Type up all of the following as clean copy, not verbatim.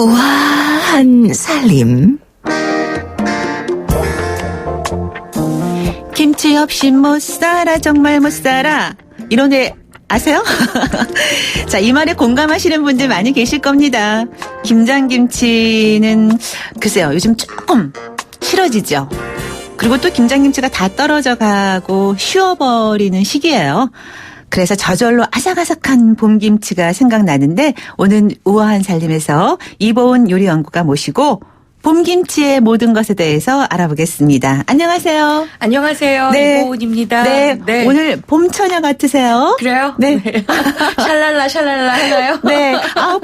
우아한 살림. 김치 없이 못 살아, 정말 못 살아. 이런 애 아세요? 자, 이 말에 공감하시는 분들 많이 계실 겁니다. 김장김치는 글쎄요, 요즘 조금 싫어지죠. 그리고 또 김장김치가 다 떨어져 가고 쉬어버리는 시기예요. 그래서 저절로 아삭아삭한 봄김치가 생각나는데 오늘 우아한 살림에서 이보은 요리연구가 모시고 봄김치의 모든 것에 대해서 알아보겠습니다. 안녕하세요. 안녕하세요. 네. 이보은입니다. 네. 오늘 봄처녀 같으세요. 그래요? 네. 샬랄라 샬랄라 하나요? 네.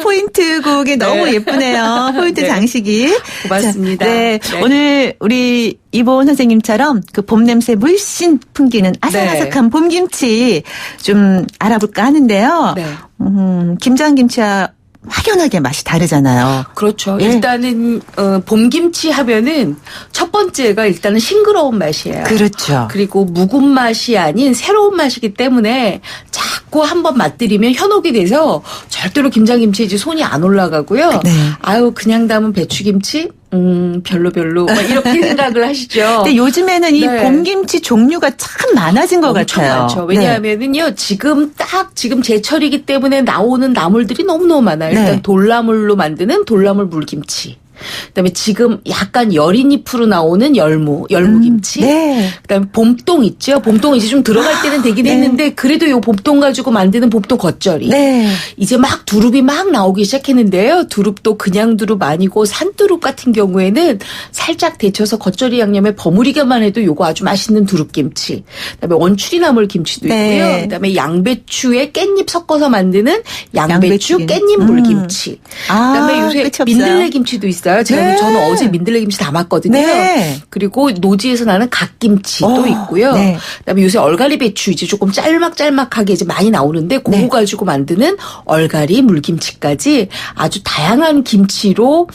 포인트 곡이 너무 예쁘네요. 포인트 네. 장식이. 고맙습니다. 자, 네. 네. 오늘 우리 이보은 선생님처럼 그 봄 냄새 물씬 풍기는 아삭아삭한 봄김치 좀 알아볼까 하는데요. 네. 김장김치와 확연하게 맛이 다르잖아요. 그렇죠. 예. 일단은 봄김치 하면은 첫 번째가 일단은 싱그러운 맛이에요. 그렇죠. 그리고 묵은 맛이 아닌 새로운 맛이기 때문에 자꾸 한번 맛들이면 현혹이 돼서 절대로 김장김치에 이제 손이 안 올라가고요. 네. 아유 그냥 담은 배추김치 별로 막 이렇게 생각을 하시죠. 근데 요즘에는 이 네. 봄김치 종류가 참 많아진 것 엄청 같아요. 많죠. 왜냐하면은요, 지금 제철이기 때문에 나오는 나물들이 너무너무 많아요. 네. 일단 돌나물로 만드는 돌나물 물김치. 그다음에 지금 약간 여린 잎으로 나오는 열무김치. 네. 그다음에 봄동 있죠. 봄동 이제 좀 들어갈 때는 되긴 네. 했는데 그래도 요 봄동 가지고 만드는 봄동 겉절이. 네. 이제 막 두릅이 막 나오기 시작했는데요. 두릅도 그냥 두릅 아니고 산두릅 같은 경우에는 살짝 데쳐서 겉절이 양념에 버무리기만 해도 요거 아주 맛있는 두릅김치. 그다음에 원추리나물 김치도 네. 있고요. 그다음에 양배추에 깻잎 섞어서 만드는 양배추 양배추 깻잎 물김치. 그다음에 요새 끝이 없어요. 민들레 김치도 있어요. 네. 저는 어제 민들레 김치 담았거든요. 네. 그리고 노지에서 나는 갓김치도 있고요. 네. 그다음에 요새 얼갈이 배추 이제 조금 짤막짤막하게 이제 많이 나오는데 그거 네. 가지고 만드는 얼갈이 물김치까지 아주 다양한 김치로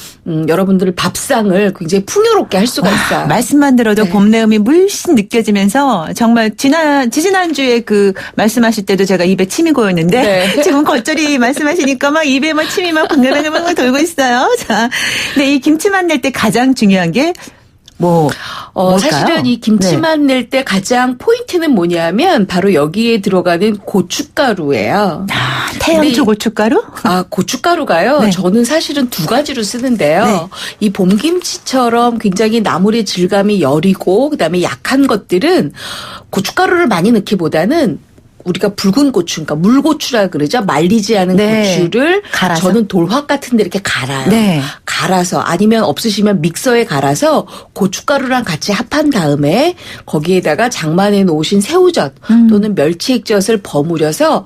여러분들 밥상을 굉장히 풍요롭게 할 수가 있어요. 말씀만 들어도 네. 봄내음이 물씬 느껴지면서 정말 지지난주에 그 말씀하실 때도 제가 입에 침이 고였는데 네. 지금 겉절이 말씀하시니까 막 입에 막 침이 막 방글방글 돌고 있어요. 자, 근데 이 김치만 낼 때 가장 중요한 게 뭘까요? 사실은 이 김치만 낼 때 가장 포인트는 뭐냐면 바로 여기에 들어가는 고춧가루예요. 태양초 고춧가루? 고춧가루가요. 네. 저는 사실은 두 가지로 쓰는데요. 네. 이 봄김치처럼 굉장히 나물의 질감이 여리고 그다음에 약한 것들은 고춧가루를 많이 넣기보다는 우리가 붉은 고추, 그러니까 물고추라 그러죠. 말리지 않은 네. 고추를 갈아서? 저는 돌화 같은 데 이렇게 갈아요. 네. 갈아서 아니면 없으시면 믹서에 갈아서 고춧가루랑 같이 합한 다음에 거기에다가 장만해 놓으신 새우젓 또는 멸치 액젓을 버무려서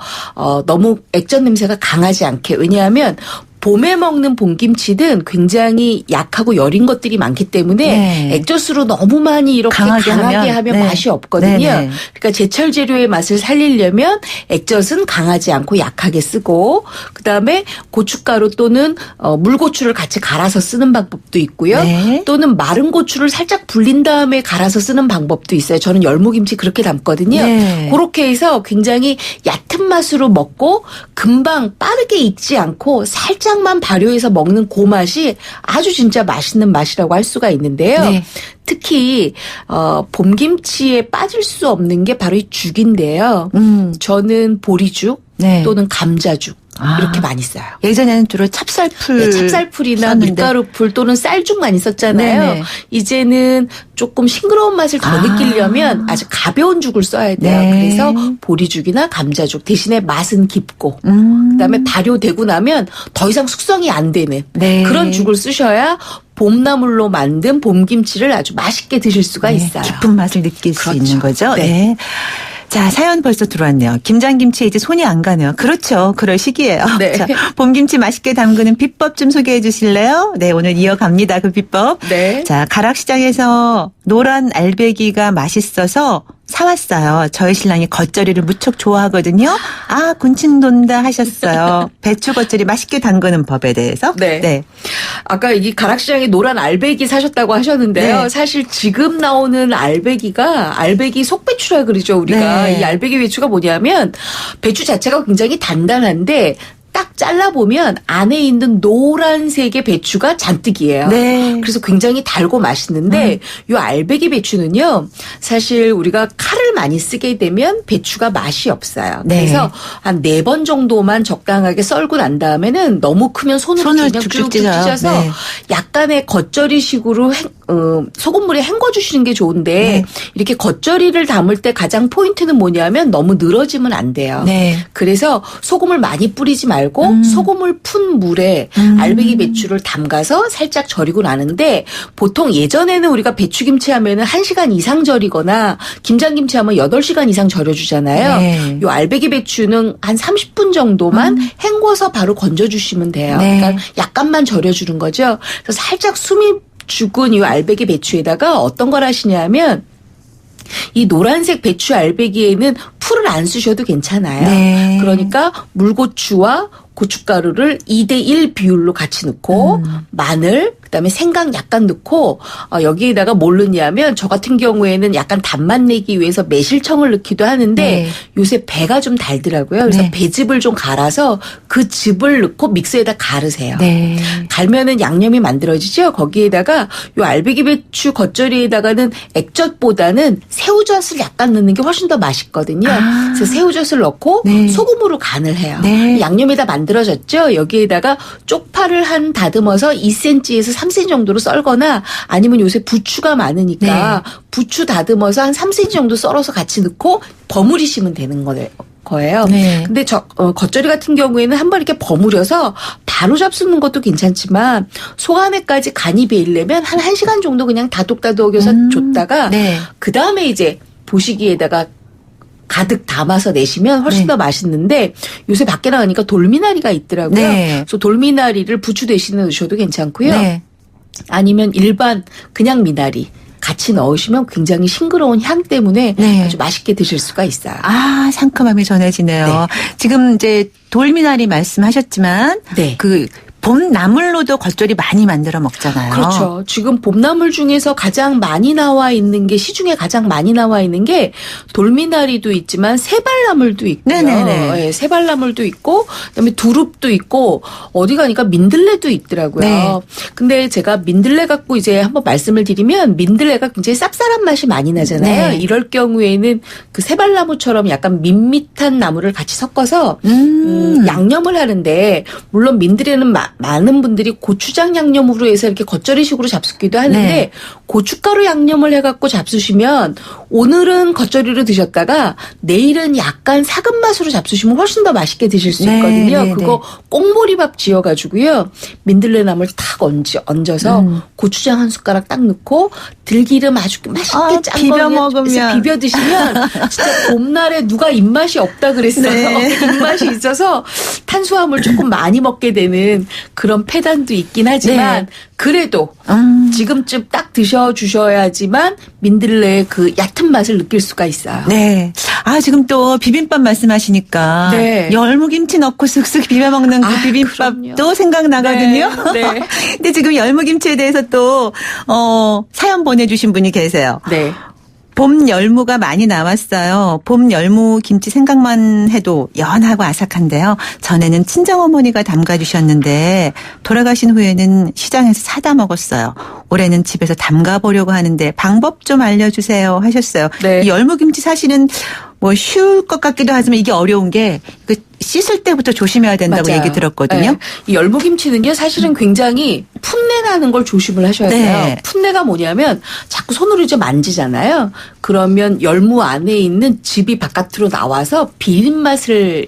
너무 액젓 냄새가 강하지 않게. 왜냐하면 봄에 먹는 봄김치는 굉장히 약하고 여린 것들이 많기 때문에 네. 액젓으로 너무 많이 이렇게 강하게 하면 네. 맛이 없거든요. 네네. 그러니까 제철 재료의 맛을 살리려면 액젓은 강하지 않고 약하게 쓰고 그다음에 고춧가루 또는 물고추를 같이 갈아서 쓰는 방법도 있고요. 네. 또는 마른 고추를 살짝 불린 다음에 갈아서 쓰는 방법도 있어요. 저는 열무김치 그렇게 담거든요. 네. 그렇게 해서 굉장히 얕은 맛으로 먹고 금방 빠르게 익지 않고 살짝만 발효해서 먹는 그 맛이 아주 진짜 맛있는 맛이라고 할 수가 있는데요. 네. 특히 봄김치에 빠질 수 없는 게 바로 이 죽인데요. 저는 보리죽 네. 또는 감자죽 이렇게 많이 써요. 예전에는 주로 찹쌀풀. 네, 찹쌀풀이나 썼는데. 밀가루풀 또는 쌀죽 많이 썼잖아요. 네네. 이제는 조금 싱그러운 맛을 더 느끼려면 아주 가벼운 죽을 써야 돼요. 네. 그래서 보리죽이나 감자죽 대신에 맛은 깊고 그다음에 발효되고 나면 더 이상 숙성이 안 되는 네. 그런 죽을 쓰셔야 봄나물로 만든 봄김치를 아주 맛있게 드실 수가 있어요. 깊은 맛을 느낄 수 그렇죠. 있는 거죠. 네. 네. 자, 사연 벌써 들어왔네요. 김장김치에 이제 손이 안 가네요. 그렇죠. 그럴 시기예요. 네. 자, 봄김치 맛있게 담그는 비법 좀 소개해 주실래요? 네, 오늘 이어갑니다. 그 비법. 네. 자, 가락시장에서 노란 알배기가 맛있어서 사왔어요. 저희 신랑이 겉절이를 무척 좋아하거든요. 군침 돈다 하셨어요. 배추 겉절이 맛있게 담그는 법에 대해서. 네. 아까 이 가락시장에 노란 알배기 사셨다고 하셨는데요. 네. 사실 지금 나오는 알배기가 알배기 속배추라 그러죠. 우리가 네. 이 알배기 배추가 뭐냐면 배추 자체가 굉장히 단단한데 딱 잘라보면 안에 있는 노란색의 배추가 잔뜩이에요. 네. 그래서 굉장히 달고 맛있는데 이 알배기 배추는요. 사실 우리가 칼을 많이 쓰게 되면 배추가 맛이 없어요. 네. 그래서 한 4번 정도만 적당하게 썰고 난 다음에는 너무 크면 손으로 그냥 쭉쭉 찢어서 네. 약간의 겉절이식으로 소금물에 헹궈주시는 게 좋은데 네. 이렇게 겉절이를 담을 때 가장 포인트는 뭐냐면 너무 늘어지면 안 돼요. 네. 그래서 소금을 많이 뿌리지 말고 소금을 푼 물에 알배기 배추를 담가서 살짝 절이고 나는데 보통 예전에는 우리가 배추김치 하면은 1시간 이상 절이거나 김장김치 하면 8시간 이상 절여주잖아요. 네. 요 알배기 배추는 한 30분 정도만 헹궈서 바로 건져주시면 돼요. 네. 그러니까 약간만 절여주는 거죠. 그래서 살짝 숨이 죽은 이 알배기 배추에다가 어떤 걸 하시냐면 이 노란색 배추 알배기에는 풀을 안 쓰셔도 괜찮아요. 네. 그러니까 물고추와 고춧가루를 2대1 비율로 같이 넣고 마늘 그다음에 생강 약간 넣고 여기에다가 뭘 넣냐면 저 같은 경우에는 약간 단맛 내기 위해서 매실청을 넣기도 하는데 네. 요새 배가 좀 달더라고요. 그래서 네. 배즙을 좀 갈아서 그 즙을 넣고 믹서에다 갈으세요. 네. 갈면은 양념이 만들어지죠. 거기에다가 요 알배기 배추 겉절이에다가는 액젓보다는 새우젓을 약간 넣는 게 훨씬 더 맛있거든요. 아. 그래서 새우젓을 넣고 네. 소금으로 간을 해요. 네. 양념이 다 만들어졌죠. 여기에다가 쪽파를 한 다듬어서 2cm에서 3cm 정도로 썰거나 아니면 요새 부추가 많으니까 부추 다듬어서 한 3cm 정도 썰어서 같이 넣고 버무리시면 되는 거예요. 네. 근데 겉절이 같은 경우에는 한번 이렇게 버무려서 바로 잡수는 것도 괜찮지만 속 안에까지 간이 배이려면 한 1시간 정도 그냥 다독다독여서 줬다가 네. 그 다음에 이제 보시기에다가 가득 담아서 내시면 훨씬 네. 더 맛있는데 요새 밖에 나가니까 돌미나리가 있더라고요. 네. 그래서 돌미나리를 부추 대신에 넣으셔도 괜찮고요. 네. 아니면 일반 그냥 미나리 같이 넣으시면 굉장히 싱그러운 향 때문에 네. 아주 맛있게 드실 수가 있어요. 아, 상큼함이 전해지네요. 네. 지금 이제 돌미나리 말씀하셨지만 네. 그 봄 나물로도 겉절이 많이 만들어 먹잖아요. 그렇죠. 지금 봄나물 중에서 가장 많이 나와 있는 게 시중에 가장 많이 나와 있는 게 돌미나리도 있지만 새발나물도 있고요. 네네네. 네, 새발나물도 있고 그다음에 두릅도 있고 어디 가니까 민들레도 있더라고요. 네. 근데 제가 민들레 갖고 이제 한번 말씀을 드리면 민들레가 굉장히 쌉쌀한 맛이 많이 나잖아요. 네. 이럴 경우에는 그 새발나무처럼 약간 밋밋한 나물을 같이 섞어서 양념을 하는데 물론 민들레는 많은 분들이 고추장 양념으로 해서 이렇게 겉절이식으로 잡수기도 하는데 네. 고춧가루 양념을 해갖고 잡수시면 오늘은 겉절이로 드셨다가 내일은 약간 사근 맛으로 잡수시면 훨씬 더 맛있게 드실 수 네, 있거든요. 네, 그거 꽁보리밥 지어가지고요. 민들레나물 탁 얹어서 고추장 한 숟가락 딱 넣고 들기름 아주 맛있게 짠 비벼 거 먹으면. 비벼 드시면 진짜 봄날에 누가 입맛이 없다 그랬어요. 네. 입맛이 있어서 탄수화물 조금 많이 먹게 되는 그런 폐단도 있긴 하지만 네. 그래도 지금쯤 딱 드셔주셔야지만 민들레의 그 얕은 맛을 느낄 수가 있어요. 네. 아, 지금 또 비빔밥 말씀하시니까 네. 열무김치 넣고 쓱쓱 비벼 먹는 그 아, 비빔밥도 그럼요. 생각나거든요. 네. 네. 근데 지금 열무김치에 대해서 또 사연 보내주신 분이 계세요. 네. 봄 열무가 많이 나왔어요. 봄 열무 김치 생각만 해도 연하고 아삭한데요. 전에는 친정어머니가 담가주셨는데 돌아가신 후에는 시장에서 사다 먹었어요. 올해는 집에서 담가보려고 하는데 방법 좀 알려주세요 하셨어요. 네. 이 열무 김치 사실은 뭐 쉬울 것 같기도 하지만 이게 어려운 게 그 씻을 때부터 조심해야 된다고 맞아요. 얘기 들었거든요. 네. 이 열무김치는요, 사실은 굉장히 풋내 나는 걸 조심을 하셔야 돼요. 네. 풋내가 뭐냐면 자꾸 손으로 이제 만지잖아요. 그러면 열무 안에 있는 즙이 바깥으로 나와서 비린 맛을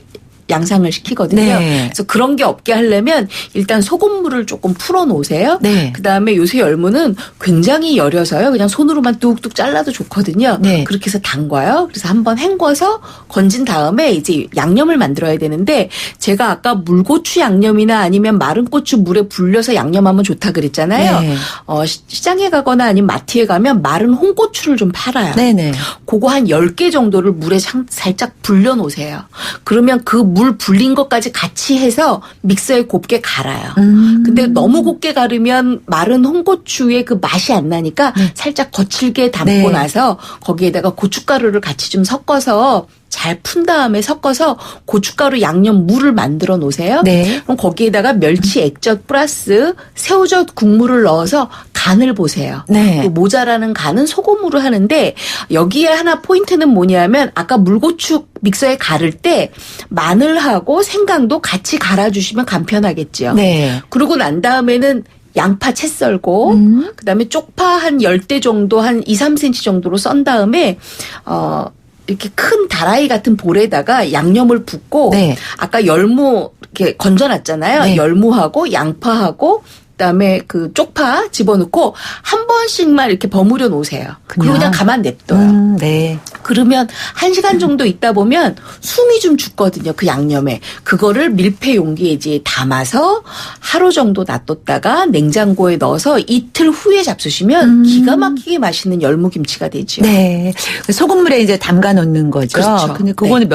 양상을 시키거든요. 네. 그래서 그런 게 없게 하려면 일단 소금물을 조금 풀어 놓으세요. 네. 그다음에 요새 열무는 굉장히 여려서요. 그냥 손으로만 뚝뚝 잘라도 좋거든요. 네. 그렇게 해서 담궈요. 그래서 한번 헹궈서 건진 다음에 이제 양념을 만들어야 되는데 제가 아까 물고추 양념이나 아니면 마른 고추 물에 불려서 양념하면 좋다 그랬잖아요. 네. 시장에 가거나 아니면 마트에 가면 마른 홍고추를 좀 팔아요. 네네. 그거 한 10개 정도를 물에 살짝 불려 놓으세요. 그러면 그 물 불린 것까지 같이 해서 믹서에 곱게 갈아요. 근데 너무 곱게 가르면 마른 홍고추의 그 맛이 안 나니까 살짝 거칠게 담고 네. 나서 거기에다가 고춧가루를 같이 좀 섞어서 잘 푼 다음에 섞어서 고춧가루 양념 물을 만들어 놓으세요. 네. 그럼 거기에다가 멸치 액젓 플러스 새우젓 국물을 넣어서 간을 보세요. 네. 또 모자라는 간은 소금으로 하는데 여기에 하나 포인트는 뭐냐면 아까 물고추 믹서에 갈을 때 마늘하고 생강도 같이 갈아주시면 간편하겠죠. 네. 그러고 난 다음에는 양파 채 썰고 그다음에 쪽파 한 10대 정도 한 2, 3cm 정도로 썬 다음에 이렇게 큰 다라이 같은 볼에다가 양념을 붓고 네. 아까 열무 이렇게 건져놨잖아요. 네. 열무하고 양파하고 그다음에 그 쪽파 집어넣고 한 번씩만 이렇게 버무려 놓으세요. 그리고 그냥 가만 냅둬요. 네. 그러면 1시간 정도 있다 보면 숨이 좀 죽거든요. 그 양념에. 그거를 밀폐 용기에 이제 담아서 하루 정도 놔뒀다가 냉장고에 넣어서 이틀 후에 잡수시면 기가 막히게 맛있는 열무김치가 되죠. 네. 소금물에 이제 담가 놓는 거죠. 그렇죠. 근데 그거는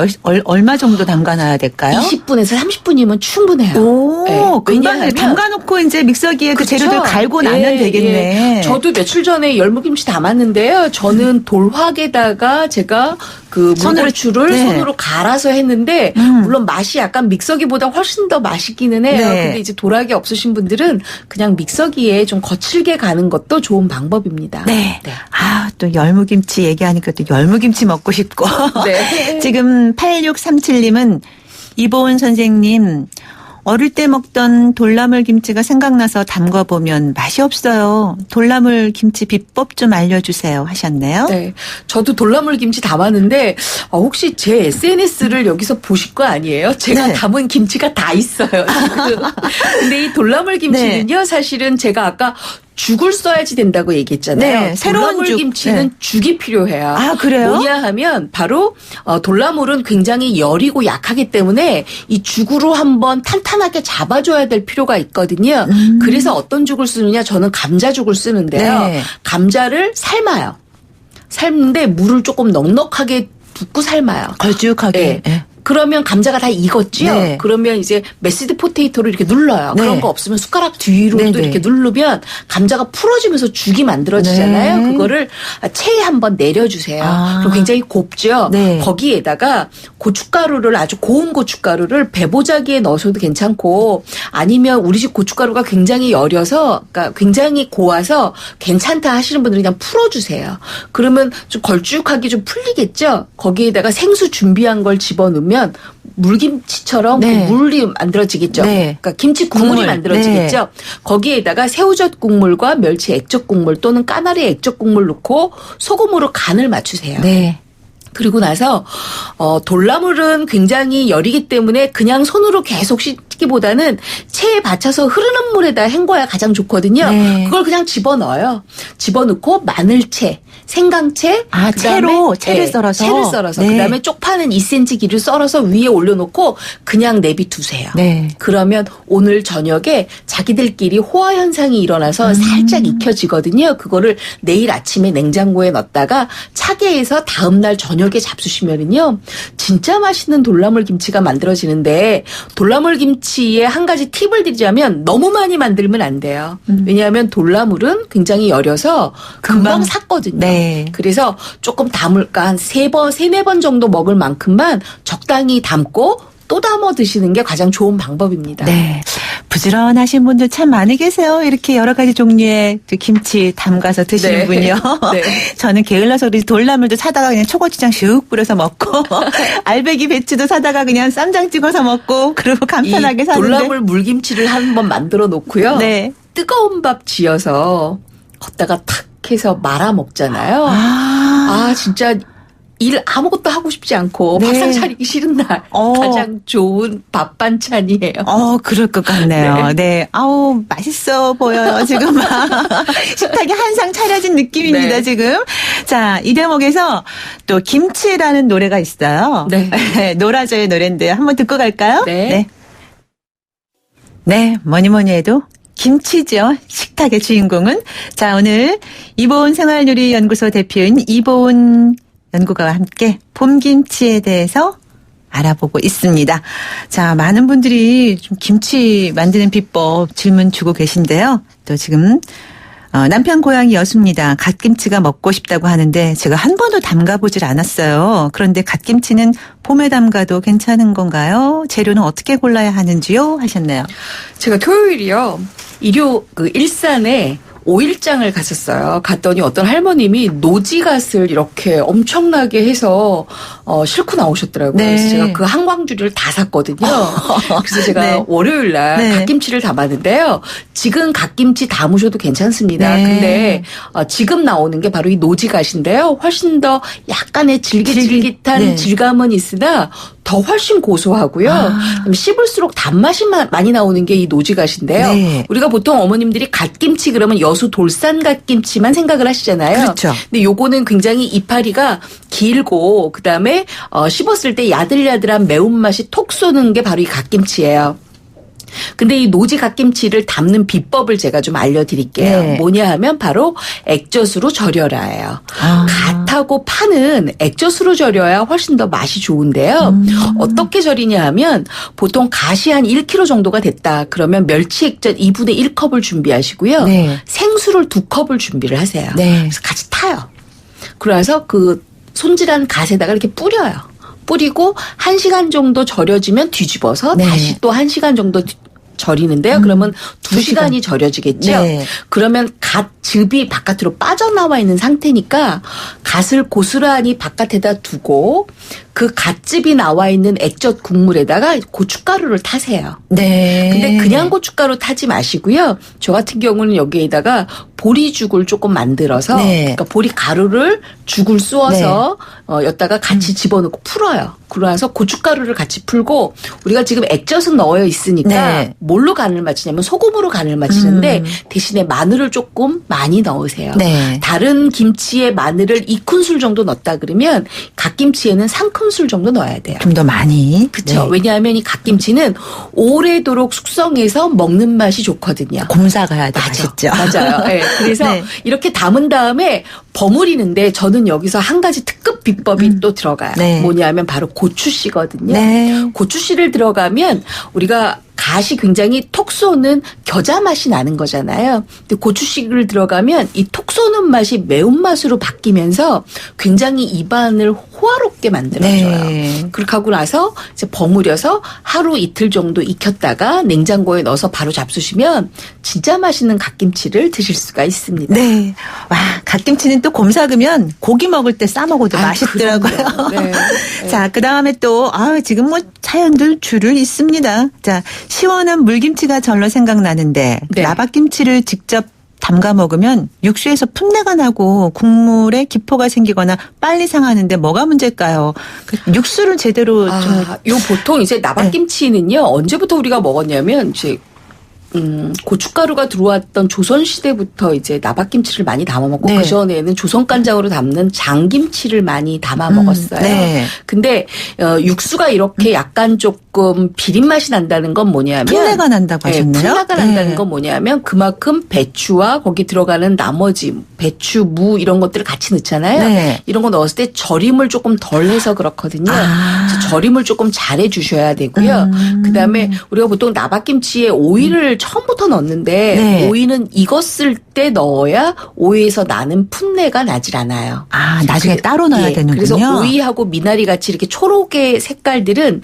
얼마 정도 담가 놔야 될까요? 20분에서 30분이면 충분해요. 오, 네. 금방 왜냐하면 담가 놓고 이제 믹서기에 그 그렇죠. 재료들 갈고 나면 예, 되겠네. 예. 저도 며칠 전에 열무김치 담았는데요. 저는 돌화에다가 제가 그 물고추를 네. 손으로 갈아서 했는데 물론 맛이 약간 믹서기보다 훨씬 더 맛있기는 해요. 네. 근데 이제 돌화기 없으신 분들은 그냥 믹서기에 좀 거칠게 가는 것도 좋은 방법입니다. 네. 네. 아, 또 열무김치 얘기하니까 또 열무김치 먹고 싶고. 네. 지금 8637님은 이보은 선생님, 어릴 때 먹던 돌나물 김치가 생각나서 담궈보면 맛이 없어요. 돌나물 김치 비법 좀 알려주세요 하셨네요. 네. 저도 돌나물 김치 담았는데 혹시 제 SNS를 여기서 보실 거 아니에요? 제가 네. 담은 김치가 다 있어요. 지금. 근데 이 돌나물 김치는요. 사실은 제가 아까 죽을 써야지 된다고 얘기했잖아요. 네, 새로운 돌나물 죽. 김치는 네. 죽이 필요해요. 아, 그래요? 뭐냐 하면 바로 돌나물은 굉장히 여리고 약하기 때문에 이 죽으로 한번 탄탄하게 잡아줘야 될 필요가 있거든요. 그래서 어떤 죽을 쓰느냐 저는 감자죽을 쓰는데요. 네. 감자를 삶아요. 삶는데 물을 조금 넉넉하게 붓고 삶아요. 걸쭉하게. 네. 네. 그러면 감자가 다 익었지요. 네. 그러면 이제 메시드 포테이토를 이렇게 눌러요. 네. 그런 거 없으면 숟가락 뒤로 네, 또 네. 이렇게 누르면 감자가 풀어지면서 죽이 만들어지잖아요. 네. 그거를 체에 한번 내려주세요. 아. 그리고 굉장히 곱죠. 네. 거기에다가 고춧가루를 아주 고운 고춧가루를 배보자기에 넣으셔도 괜찮고 아니면 우리 집 고춧가루가 굉장히 여려서 그러니까 굉장히 고와서 괜찮다 하시는 분들은 그냥 풀어주세요. 그러면 좀 걸쭉하게 좀 풀리겠죠. 거기에다가 생수 준비한 걸 집어넣으면 물김치처럼 네. 그 물이 만들어지겠죠. 네. 그러니까 김치 국물이 국물. 만들어지겠죠. 거기에다가 새우젓 국물과 멸치 액젓 국물 또는 까나리 액젓 국물 넣고 소금으로 간을 맞추세요. 네. 그리고 나서 돌나물은 굉장히 열이기 때문에 그냥 손으로 계속 씻기보다는 체에 받쳐서 흐르는 물에다 헹궈야 가장 좋거든요. 네. 그걸 그냥 집어넣어요. 집어넣고 마늘채, 생강채, 아, 그다음에 채를 썰어서? 채를 썰어서 네. 그다음에 쪽파는 2cm 길이를 썰어서 위에 올려놓고 그냥 내비두세요. 네. 그러면 오늘 저녁에 자기들끼리 호화 현상이 일어나서 살짝 익혀지거든요. 그거를 내일 아침에 냉장고에 넣었다가 차게 해서 다음날 저녁에 잡수시면은요. 진짜 맛있는 돌나물 김치가 만들어지는데 돌나물 김치에 한 가지 팁을 드리자면 너무 많이 만들면 안 돼요. 왜냐하면 돌나물은 굉장히 여려서 금방 삭거든요. 네. 그래서 조금 담을까 한 3번, 4번 정도 먹을 만큼만 적당히 담고 또 담아 드시는 게 가장 좋은 방법입니다. 네. 부지런하신 분들 참 많이 계세요. 이렇게 여러 가지 종류의 그 김치 담가서 드시는군요. 네. 저는 게을러서 그런지 돌나물도 사다가 그냥 초고추장 슉 뿌려서 먹고 알배기 배추도 사다가 그냥 쌈장 찍어서 먹고 그리고 간편하게 이 사는데. 돌나물 물김치를 한번 만들어 놓고요. 네. 뜨거운 밥 지어서 걷다가 탁 해서 말아 먹잖아요. 아 진짜 일 아무것도 하고 싶지 않고 네. 밥상 차리기 싫은 날 가장 좋은 밥 반찬이에요. 그럴 것 같네요. 네. 아우, 맛있어 보여요, 지금. 식탁에 한 상 차려진 느낌입니다, 네. 지금. 자, 이 대목에서 또 김치라는 노래가 있어요. 네. 노라조의 노래인데요. 한번 듣고 갈까요? 네. 네, 뭐니 해도 김치죠. 식탁의 주인공은. 자, 오늘 이보은 생활요리연구소 대표인 이보은 연구가와 함께 봄김치에 대해서 알아보고 있습니다. 자, 많은 분들이 좀 김치 만드는 비법 질문 주고 계신데요. 또 지금 남편 고향이 여수입니다. 갓김치가 먹고 싶다고 하는데 제가 한 번도 담가보질 않았어요. 그런데 갓김치는 봄에 담가도 괜찮은 건가요? 재료는 어떻게 골라야 하는지요? 하셨네요. 제가 토요일이요. 일산에 5일장을 갔었어요. 갔더니 어떤 할머님이 노지갓을 이렇게 엄청나게 해서 싣고 나오셨더라고요. 네. 그래서 제가 그 한광주리를 다 샀거든요. 그래서 제가 네. 월요일 날 네. 갓김치를 담았는데요. 지금 갓김치 담으셔도 괜찮습니다. 네. 근데 지금 나오는 게 바로 이 노지갓인데요. 훨씬 더 약간의 질깃질깃한 네. 질감은 있으나 더 훨씬 고소하고요. 씹을수록 단맛이 많이 나오는 게 이 노지갓인데요. 네. 우리가 보통 어머님들이 갓김치 그러면 여수 돌산 갓김치만 생각을 하시잖아요. 그렇죠. 근데 요거는 굉장히 이파리가 길고 그다음에 씹었을 때 야들야들한 매운맛이 톡 쏘는 게 바로 이 갓김치예요. 근데 이 노지 갓김치를 담는 비법을 제가 좀 알려드릴게요. 네. 뭐냐 하면 바로 액젓으로 절여라예요. 갓하고 파는 액젓으로 절여야 훨씬 더 맛이 좋은데요. 어떻게 절이냐 하면 보통 갓이 한 1kg 정도가 됐다. 그러면 멸치 액젓 2분의 1컵을 준비하시고요. 네. 생수를 2컵을 준비를 하세요. 네. 그래서 같이 타요. 그래서 그 손질한 갓에다가 이렇게 뿌려요. 뿌리고 1시간 정도 절여지면 뒤집어서 네. 다시 또 1시간 정도 절이는데요. 그러면 2시간이 절여지겠죠. 네. 그러면 갓즙이 바깥으로 빠져나와 있는 상태니까 갓을 고스란히 바깥에다 두고 그 갓즙이 나와 있는 액젓 국물에다가 고춧가루를 타세요. 네. 근데 그냥 고춧가루 타지 마시고요. 저 같은 경우는 여기에다가 보리죽을 조금 만들어서 네. 그러니까 보리 가루를 죽을 쑤어서 엿다가 같이 집어넣고 풀어요. 그러면서 고춧가루를 같이 풀고 우리가 지금 액젓은 넣어 있으니까 네. 뭘로 간을 맞추냐면 소금으로 간을 맞추는데 대신에 마늘을 조금 많이 넣으세요. 네. 다른 김치에 마늘을 2큰술 정도 넣었다 그러면 갓김치에는 3큰술 정도 넣어야 돼요. 좀 더 많이. 그렇죠. 네. 왜냐하면 이 갓김치는 오래도록 숙성해서 먹는 맛이 좋거든요. 곰사 가야 돼. 맛있죠. 맞아요. 네. 그래서 네. 이렇게 담은 다음에 버무리는데 저는 여기서 한 가지 특급 비법이 또 들어가요. 네. 뭐냐면 바로 고추씨거든요. 네. 고추씨를 들어가면 우리가 갓이 굉장히 톡 쏘는 겨자 맛이 나는 거잖아요. 근데 고추씨를 들어가면 이 톡 쏘는 맛이 매운맛으로 바뀌면서 굉장히 입안을 호화롭게 만들어줘요. 네. 그렇게 하고 나서 이제 버무려서 하루 이틀 정도 익혔다가 냉장고에 넣어서 바로 잡수시면 진짜 맛있는 갓김치를 드실 수가 있습니다. 네. 와, 갓김치는 또 곰삭으면 고기 먹을 때 싸 먹어도 맛있더라고요. 그럼요. 네. 자, 그 다음에 또, 지금 뭐 사연들 줄을 있습니다. 자, 시원한 물김치가 절로 생각나는데, 네. 나박김치를 직접 담가 먹으면 육수에서 풋내가 나고 국물에 기포가 생기거나 빨리 상하는데 뭐가 문제일까요? 육수를 제대로 좀. 요 보통 이제 나박김치는요, 언제부터 우리가 먹었냐면, 이제, 고춧가루가 들어왔던 조선시대부터 이제 나박김치를 많이 담아 먹고 네. 그전에는 조선간장으로 담는 장김치를 많이 담아 먹었어요. 네. 근데 육수가 이렇게 약간 조금 비린 맛이 난다는 건 뭐냐면 풋내가 난다고 하셨나요? 풋내가 난다는 건 뭐냐면 그만큼 배추와 거기 들어가는 나머지 배추, 무 이런 것들을 같이 넣잖아요. 네. 이런 거 넣었을 때 절임을 조금 덜 해서 그렇거든요. 그래서 절임을 조금 잘해 주셔야 되고요. 그다음에 우리가 보통 나박김치에 오이를 처음부터 넣는데 네. 오이는 익었을 때 넣어야 오이에서 나는 풋내가 나질 않아요. 나중에 따로 넣어야 되는군요. 그래서 오이하고 미나리 같이 이렇게 초록의 색깔들은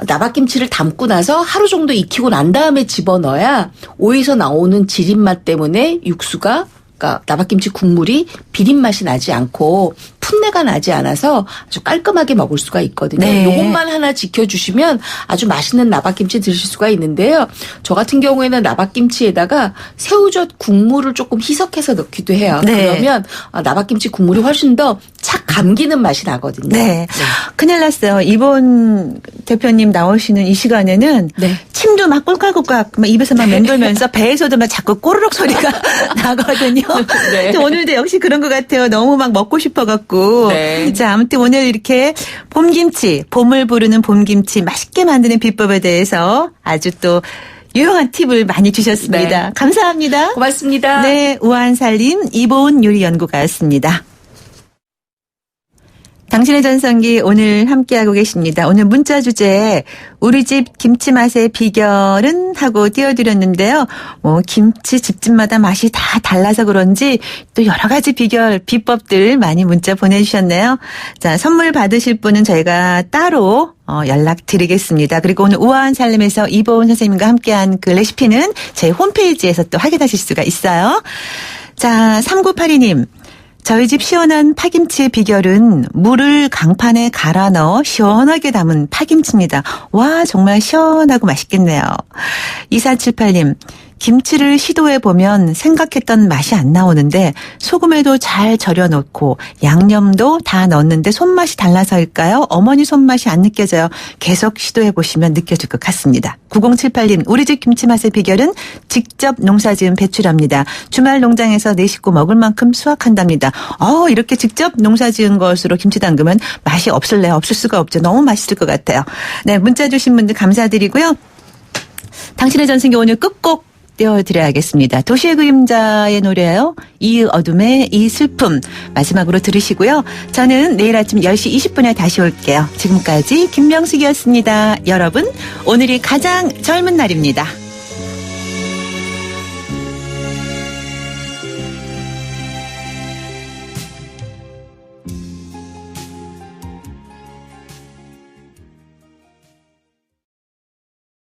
나박김치를 담고 나서 하루 정도 익히고 난 다음에 집어넣어야 오이에서 나오는 지린맛 때문에 육수가 그러니까 나박김치 국물이 비린 맛이 나지 않고 풋내가 나지 않아서 아주 깔끔하게 먹을 수가 있거든요. 네. 이것만 하나 지켜주시면 아주 맛있는 나박김치 드실 수가 있는데요. 저 같은 경우에는 나박김치에다가 새우젓 국물을 조금 희석해서 넣기도 해요. 네. 그러면 나박김치 국물이 훨씬 더 착 감기는 맛이 나거든요. 네. 큰일 났어요. 이번 대표님 나오시는 이 시간에는 네. 침도 막 꿀꺽꿀꺽 막 입에서 막 맴돌면서 배에서도 막 자꾸 꼬르륵 소리가 나거든요. 네. 근데 오늘도 역시 그런 것 같아요. 너무 막 먹고 싶어갖고. 네. 자, 아무튼 오늘 이렇게 봄김치, 봄을 부르는 봄김치 맛있게 만드는 비법에 대해서 아주 또 유용한 팁을 많이 주셨습니다. 네. 감사합니다. 고맙습니다. 네, 우한살림 이보은 요리연구가였습니다. 당신의 전성기 오늘 함께하고 계십니다. 오늘 문자 주제 우리 집 김치 맛의 비결은 하고 띄워드렸는데요. 김치 집집마다 맛이 다 달라서 그런지 또 여러 가지 비결 비법들 많이 문자 보내주셨네요. 자, 선물 받으실 분은 저희가 따로 연락드리겠습니다. 그리고 오늘 우아한 삶에서 이보은 선생님과 함께한 그 레시피는 저희 홈페이지에서 또 확인하실 수가 있어요. 자, 3982님. 저희 집 시원한 파김치의 비결은 물을 강판에 갈아 넣어 시원하게 담은 파김치입니다. 와, 정말 시원하고 맛있겠네요. 2478님. 김치를 시도해보면 생각했던 맛이 안 나오는데 소금에도 잘 절여놓고 양념도 다 넣었는데 손맛이 달라서일까요? 어머니 손맛이 안 느껴져요. 계속 시도해보시면 느껴질 것 같습니다. 9078님, 우리 집 김치 맛의 비결은 직접 농사지은 배추랍니다. 주말 농장에서 내 식구 먹을 만큼 수확한답니다. 이렇게 직접 농사지은 것으로 김치 담그면 맛이 없을래요? 없을 수가 없죠. 너무 맛있을 것 같아요. 네, 문자 주신 분들 감사드리고요. 당신의 전승기 오늘 끝곡 띄워드려야겠습니다. 도시의 그림자의 노래예요. 이 어둠의 이 슬픔 마지막으로 들으시고요. 저는 내일 아침 10시 20분에 다시 올게요. 지금까지 김명숙이었습니다. 여러분, 오늘이 가장 젊은 날입니다.